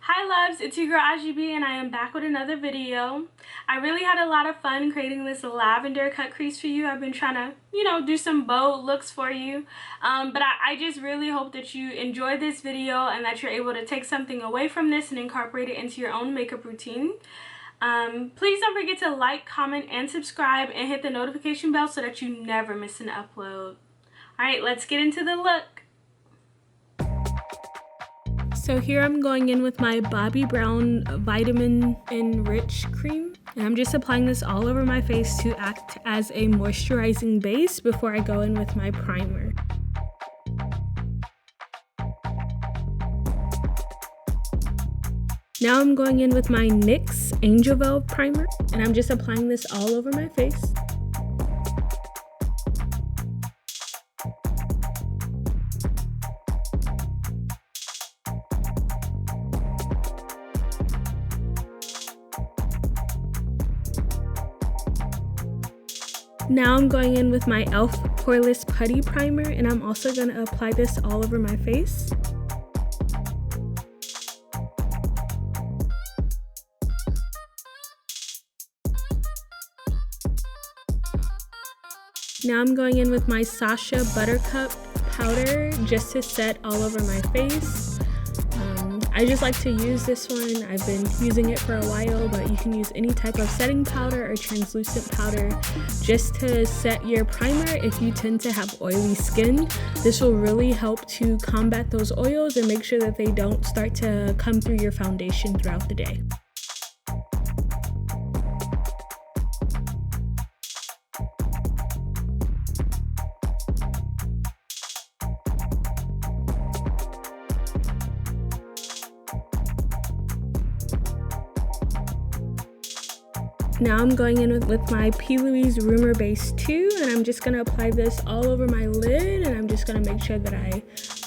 Hi loves, it's your girl Ajee Bee and I am back with another video. I really had a lot of fun creating this lavender cut crease for you. I've been trying to, do some bold looks for you. But I just really hope that you enjoy this video and that you're able to take something away from this and incorporate it into your own makeup routine. Please don't forget to like, comment, and subscribe and hit the notification bell so that you never miss an upload. Alright, let's get into the look. So here I'm going in with my Bobbi Brown Vitamin Enriched Cream. And I'm just applying this all over my face to act as a moisturizing base before I go in with my primer. Now I'm going in with my NYX Angel Veil Primer. And I'm just applying this all over my face. Now I'm going in with my e.l.f. Poreless Putty Primer, and I'm also going to apply this all over my face. Now I'm going in with my Sacha Buttercup powder just to set all over my face. I just like to use this one. I've been using it for a while, but you can use any type of setting powder or translucent powder just to set your primer if you tend to have oily skin. This will really help to combat those oils and make sure that they don't start to come through your foundation throughout the day. Now I'm going in with my PLouise Rumor Base 2, and I'm just going to apply this all over my lid, and I'm just going to make sure that I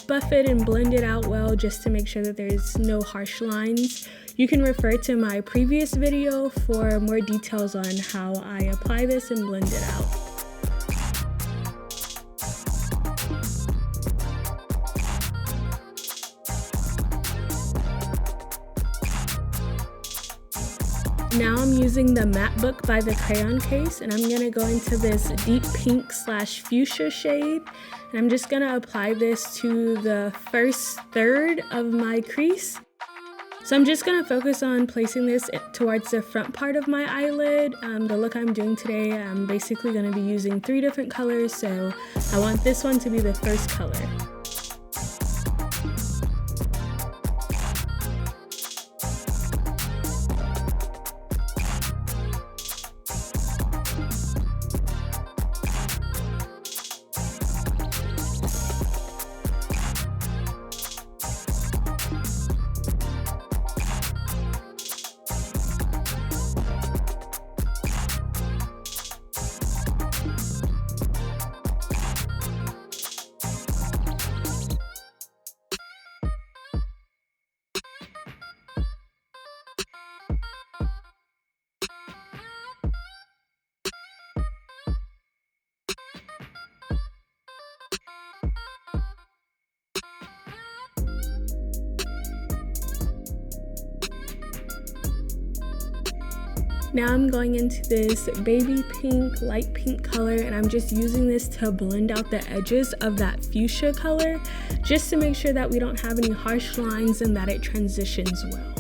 buff it and blend it out well just to make sure that there's no harsh lines. You can refer to my previous video for more details on how I apply this and blend it out. Now I'm using the Matte Book by the Crayon case, and I'm going to go into this deep pink / fuchsia shade, and I'm just going to apply this to the first third of my crease. So I'm just going to focus on placing this towards the front part of my eyelid. The look I'm doing today, I'm basically going to be using 3 different colors, so I want this one to be the first color. Now I'm going into this baby pink, light pink color, and I'm just using this to blend out the edges of that fuchsia color, just to make sure that we don't have any harsh lines and that it transitions well.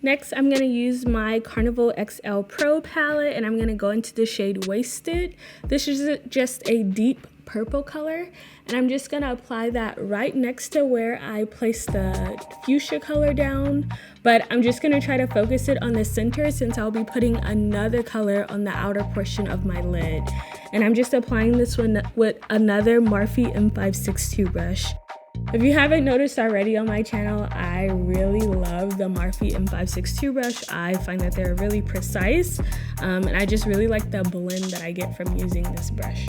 Next, I'm going to use my Carnival XL Pro palette, and I'm going to go into the shade Wasted. This is just a deep purple color, and I'm just gonna apply that right next to where I placed the fuchsia color down, but I'm just gonna try to focus it on the center since I'll be putting another color on the outer portion of my lid. And I'm just applying this one with another Morphe M562 brush. If you haven't noticed already on my channel, I really love the Morphe M562 brush. I find that they're really precise, and I just really like the blend that I get from using this brush.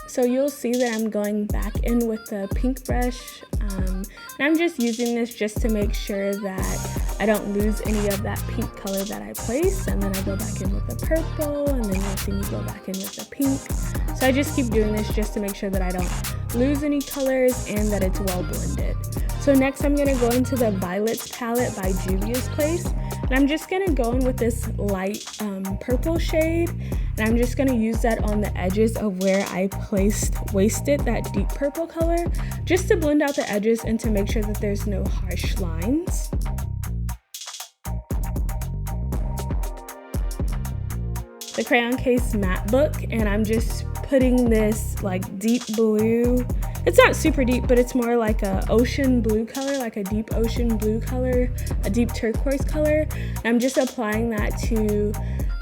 So you'll see that I'm going back in with the pink brush, and I'm just using this just to make sure that I don't lose any of that pink color that I placed, and then I go back in with the purple, and then you'll see me go back in with the pink. So I just keep doing this just to make sure that I don't lose any colors and that it's well blended. So next I'm gonna go into the Violets palette by Juvias Place, and I'm just gonna go in with this light purple shade, and I'm just gonna use that on the edges of where I wasted that deep purple color, just to blend out the edges and to make sure that there's no harsh lines. The Crayon Case matte book, and I'm just putting this like deep blue. It's not super deep, but it's more like a ocean blue color, like a deep ocean blue color, a deep turquoise color. I'm just applying that to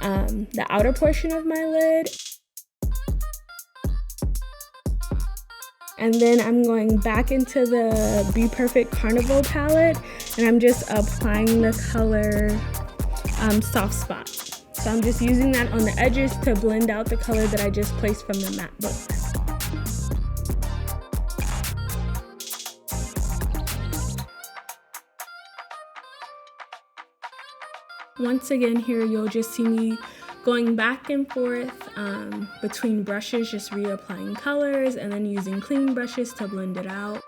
the outer portion of my lid. And then I'm going back into the BPerfect Carnival palette, and I'm just applying the color Soft Spot. So I'm just using that on the edges to blend out the color that I just placed from the matte book. Once again here, you'll just see me going back and forth between brushes, just reapplying colors and then using clean brushes to blend it out.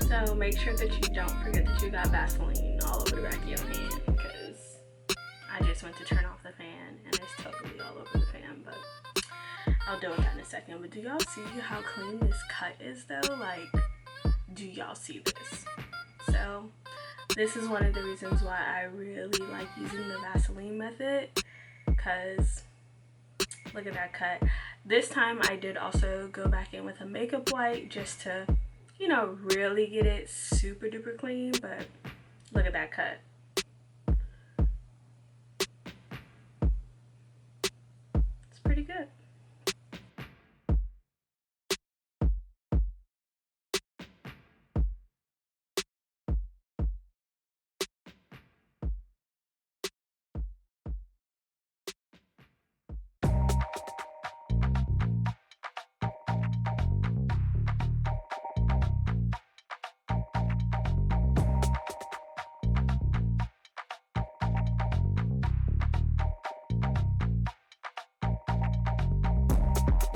So make sure that you don't forget that you got Vaseline all over the back of your hand, because I just went to turn off the fan and it's totally all over the fan, but I'll deal with that in a second. But do y'all see how clean this cut is though? Like, do y'all see this? So this is one of the reasons why I really like using the Vaseline method, because look at that cut. This time I did also go back in with a makeup wipe just to, you know, really get it super duper clean, but look at that cut. It's pretty good.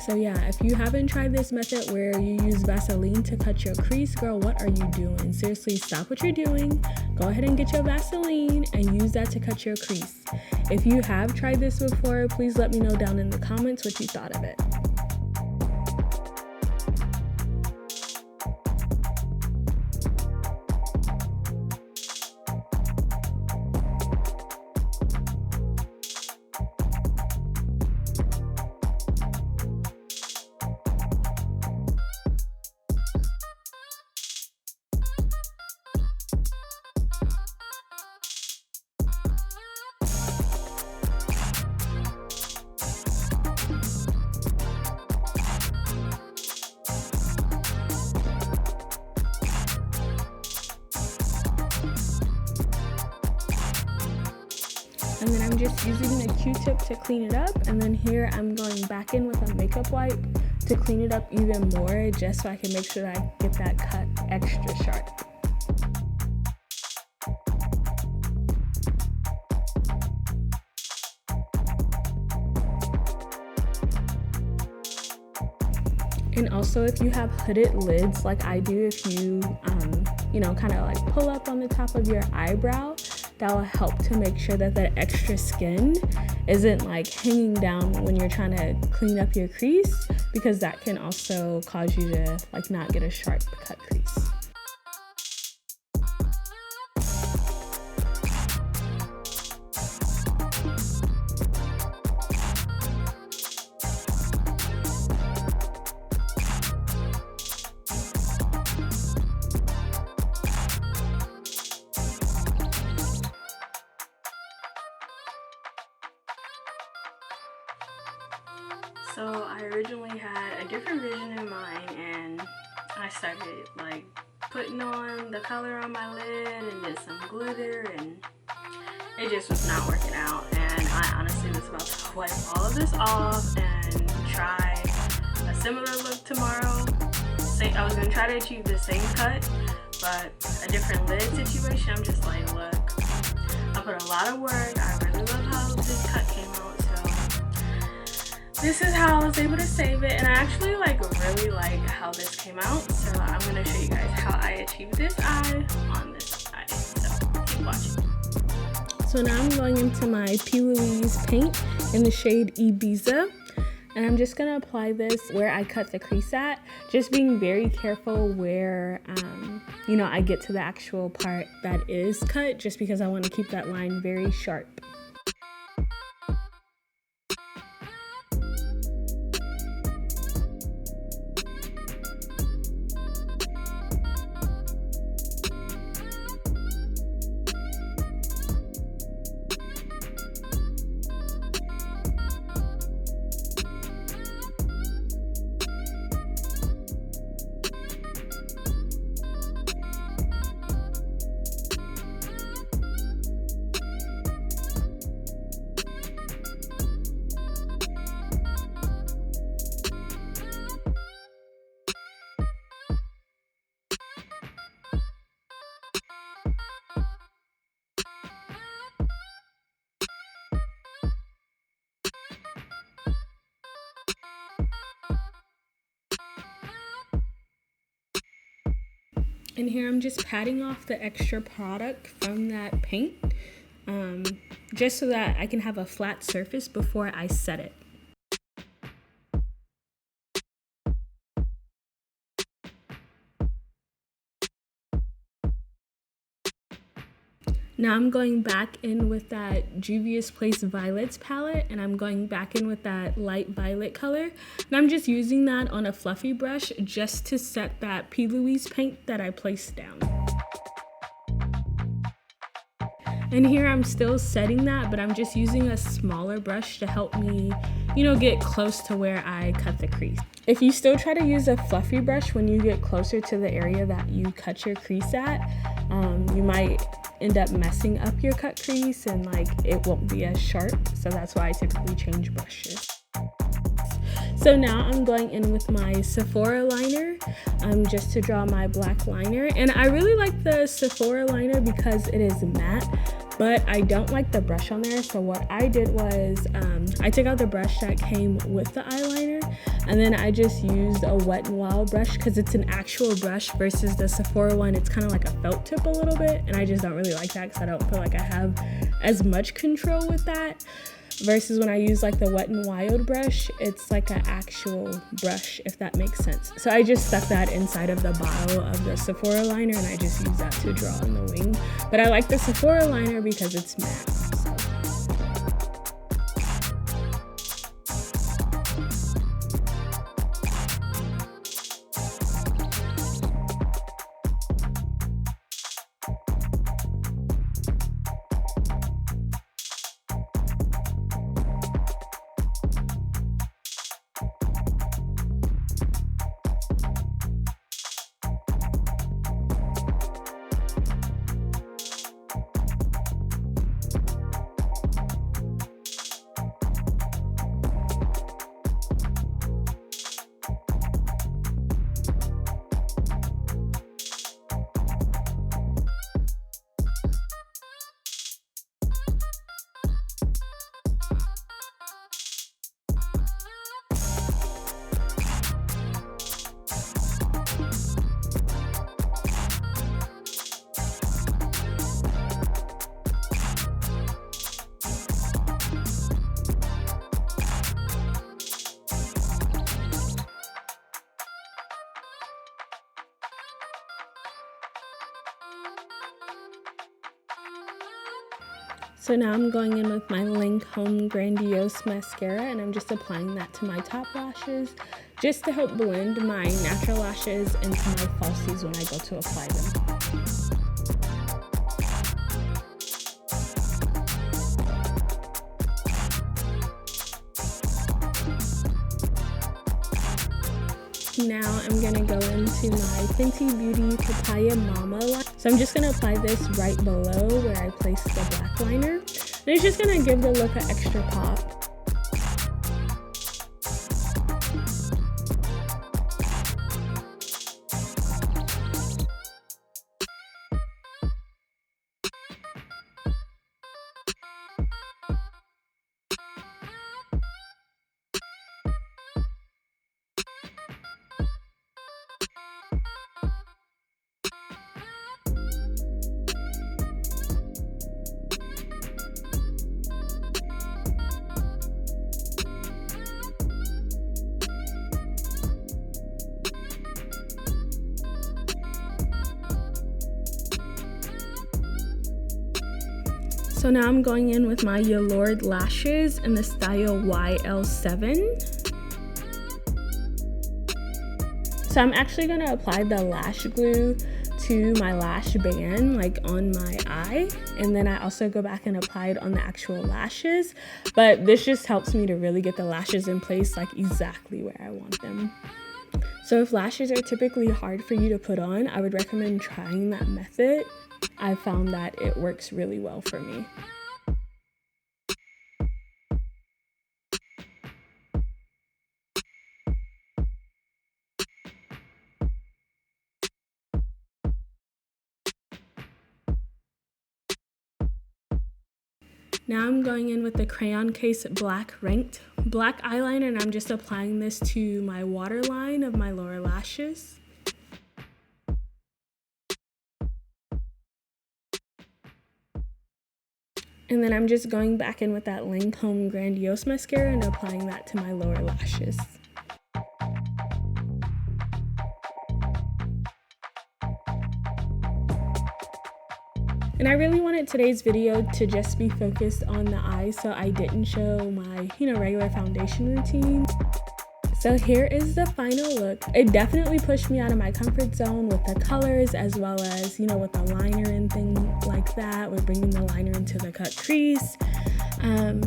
So yeah, if you haven't tried this method where you use Vaseline to cut your crease, girl, what are you doing? Seriously, stop what you're doing. Go ahead and get your Vaseline and use that to cut your crease. If you have tried this before, please let me know down in the comments what you thought of it. And then I'm just using a Q-tip to clean it up, and then here I'm going back in with a makeup wipe to clean it up even more, just so I can make sure that I get that cut extra sharp. And also, if you have hooded lids like I do, if you kind of like pull up on the top of your eyebrow, that will help to make sure that that extra skin isn't like hanging down when you're trying to clean up your crease, because that can also cause you to like not get a sharp cut crease. So I originally had a different vision in mind, and I started like putting on the color on my lid and did some glitter, and it just was not working out. And I honestly was about to wipe all of this off and try a similar look tomorrow. I was going to try to achieve the same cut, but a different lid situation. I'm just like, look, I put a lot of work. I really love how this cut came out. This is how I was able to save it, and I actually really like how this came out. So I'm going to show you guys how I achieved this eye on this eye. So keep watching. So now I'm going into my PLouise paint in the shade Ibiza, and I'm just going to apply this where I cut the crease at, just being very careful where I get to the actual part that is cut, just because I want to keep that line very sharp. And here I'm just patting off the extra product from that paint, just so that I can have a flat surface before I set it. Now I'm going back in with that Juvias Place Violets palette, and I'm going back in with that light violet color. And I'm just using that on a fluffy brush just to set that PLouise paint that I placed down. And here I'm still setting that, but I'm just using a smaller brush to help me, get close to where I cut the crease. If you still try to use a fluffy brush when you get closer to the area that you cut your crease at, you might end up messing up your cut crease and it won't be as sharp. So that's why I typically change brushes. So now I'm going in with my Sephora liner just to draw my black liner. And I really like the Sephora liner because it is matte, but I don't like the brush on there. So what I did was I took out the brush that came with the eyeliner, and then I just used a Wet n Wild brush because it's an actual brush versus the Sephora one. It's kind of like a felt tip a little bit, and I just don't really like that because I don't feel like I have as much control with that. Versus when I use like the Wet n Wild brush, it's like an actual brush, if that makes sense. So I just stuck that inside of the bottle of the Sephora liner, and I just use that to draw on the wing. But I like the Sephora liner because it's matte. So now I'm going in with my Lancome Grandiose mascara, and I'm just applying that to my top lashes just to help blend my natural lashes into my falsies when I go to apply them. Now I'm going to go into my Fenty Beauty Papaya Mama line. So I'm just going to apply this right below where I placed the black liner. And it's just going to give the look an extra pop. So now I'm going in with my Yalorde lashes in the style YL7. So I'm actually going to apply the lash glue to my lash band, like on my eye, and then I also go back and apply it on the actual lashes. But this just helps me to really get the lashes in place like exactly where I want them. So if lashes are typically hard for you to put on, I would recommend trying that method. I found that it works really well for me. Now I'm going in with the Crayon Case Black Ranked Black Eyeliner, and I'm just applying this to my waterline of my lower lashes. And then I'm just going back in with that Lancome Grandiose mascara and applying that to my lower lashes. And I really wanted today's video to just be focused on the eyes, so I didn't show my, regular foundation routine. So here is the final look. It definitely pushed me out of my comfort zone with the colors, as well as, with the liner and things like that. We're bringing the liner into the cut crease.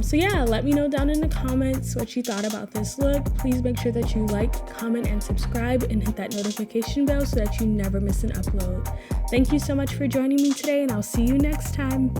So yeah, let me know down in the comments what you thought about this look. Please make sure that you like, comment, and subscribe, and hit that notification bell so that you never miss an upload. Thank you so much for joining me today, and I'll see you next time.